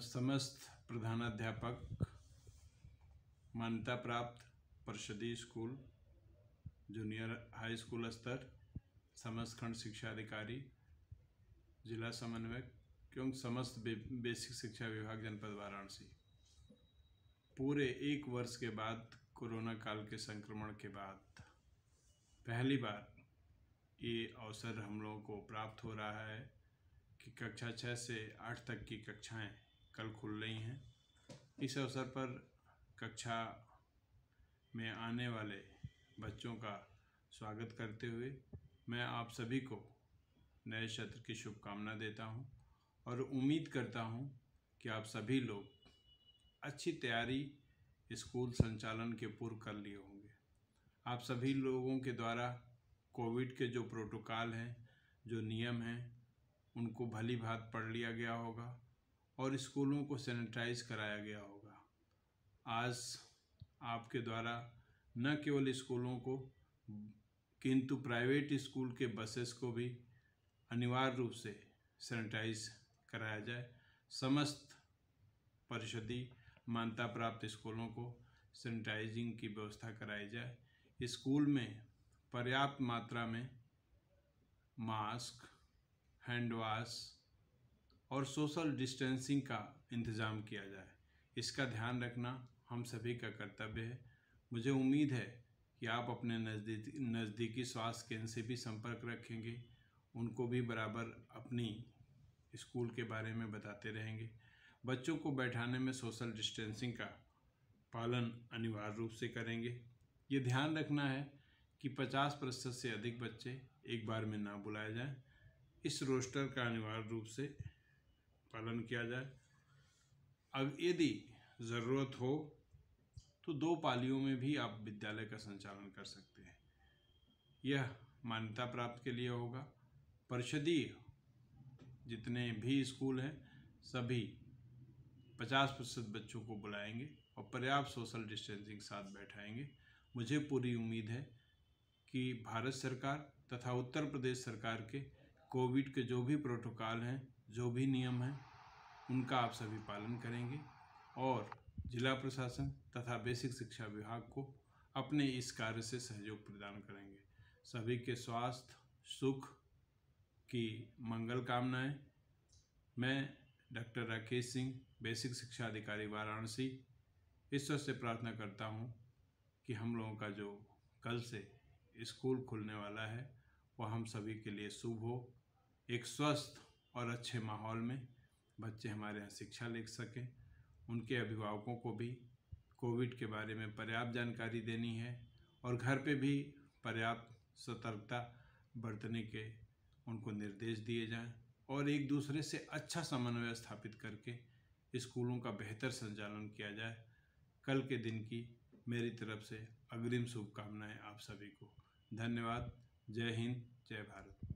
समस्त प्रधानाध्यापक, मान्यता प्राप्त परिषदीय स्कूल, जूनियर हाई स्कूल स्तर, समस्त खंड शिक्षा अधिकारी, जिला समन्वयक एवं समस्त बेसिक शिक्षा विभाग जनपद वाराणसी। पूरे 1 वर्ष के बाद, कोरोना काल के संक्रमण के बाद पहली बार ये अवसर हम लोगों को प्राप्त हो रहा है कि कक्षा 6 से 8 तक की कक्षाएं कल खुल रही हैं। इस अवसर पर कक्षा में आने वाले बच्चों का स्वागत करते हुए मैं आप सभी को नए सत्र की शुभकामना देता हूं और उम्मीद करता हूं कि आप सभी लोग अच्छी तैयारी स्कूल संचालन के पूर्व कर लिए होंगे। आप सभी लोगों के द्वारा कोविड के जो प्रोटोकॉल हैं, जो नियम हैं, उनको भली भांति पढ़ लिया गया होगा और स्कूलों को सैनिटाइज कराया गया होगा। आज आपके द्वारा न केवल स्कूलों को किंतु प्राइवेट स्कूल के बसेस को भी अनिवार्य रूप से सैनिटाइज कराया जाए। समस्त परिषदीय मान्यता प्राप्त स्कूलों को सैनिटाइजिंग की व्यवस्था कराई जाए। स्कूल में पर्याप्त मात्रा में मास्क, हैंड वॉश और सोशल डिस्टेंसिंग का इंतज़ाम किया जाए। इसका ध्यान रखना हम सभी का कर्तव्य है। मुझे उम्मीद है कि आप अपने नज़दीकी स्वास्थ्य केंद्र से भी संपर्क रखेंगे, उनको भी बराबर अपनी स्कूल के बारे में बताते रहेंगे। बच्चों को बैठाने में सोशल डिस्टेंसिंग का पालन अनिवार्य रूप से करेंगे। ये ध्यान रखना है कि 50% से अधिक बच्चे एक बार में ना बुलाए जाएं। इस रोस्टर का अनिवार्य रूप से पालन किया जाए। अब यदि ज़रूरत हो तो 2 पालियों में भी आप विद्यालय का संचालन कर सकते हैं। यह मान्यता प्राप्त के लिए होगा। परिषदीय जितने भी स्कूल हैं सभी 50% बच्चों को बुलाएंगे और पर्याप्त सोशल डिस्टेंसिंग साथ बैठाएंगे। मुझे पूरी उम्मीद है कि भारत सरकार तथा उत्तर प्रदेश सरकार के कोविड के जो भी प्रोटोकॉल हैं, जो भी नियम हैं, उनका आप सभी पालन करेंगे और जिला प्रशासन तथा बेसिक शिक्षा विभाग को अपने इस कार्य से सहयोग प्रदान करेंगे। सभी के स्वास्थ्य सुख की मंगल कामनाएं। मैं डॉक्टर राकेश सिंह, बेसिक शिक्षा अधिकारी वाराणसी, ईश्वर से प्रार्थना करता हूं कि हम लोगों का जो कल से स्कूल खुलने वाला है वह हम सभी के लिए शुभ हो। एक स्वस्थ और अच्छे माहौल में बच्चे हमारे यहाँ शिक्षा ले सकें। उनके अभिभावकों को भी कोविड के बारे में पर्याप्त जानकारी देनी है और घर पे भी पर्याप्त सतर्कता बरतने के उनको निर्देश दिए जाएं और एक दूसरे से अच्छा समन्वय स्थापित करके स्कूलों का बेहतर संचालन किया जाए। कल के दिन की मेरी तरफ से अग्रिम शुभकामनाएं आप सभी को। धन्यवाद। जय हिंद, जय भारत।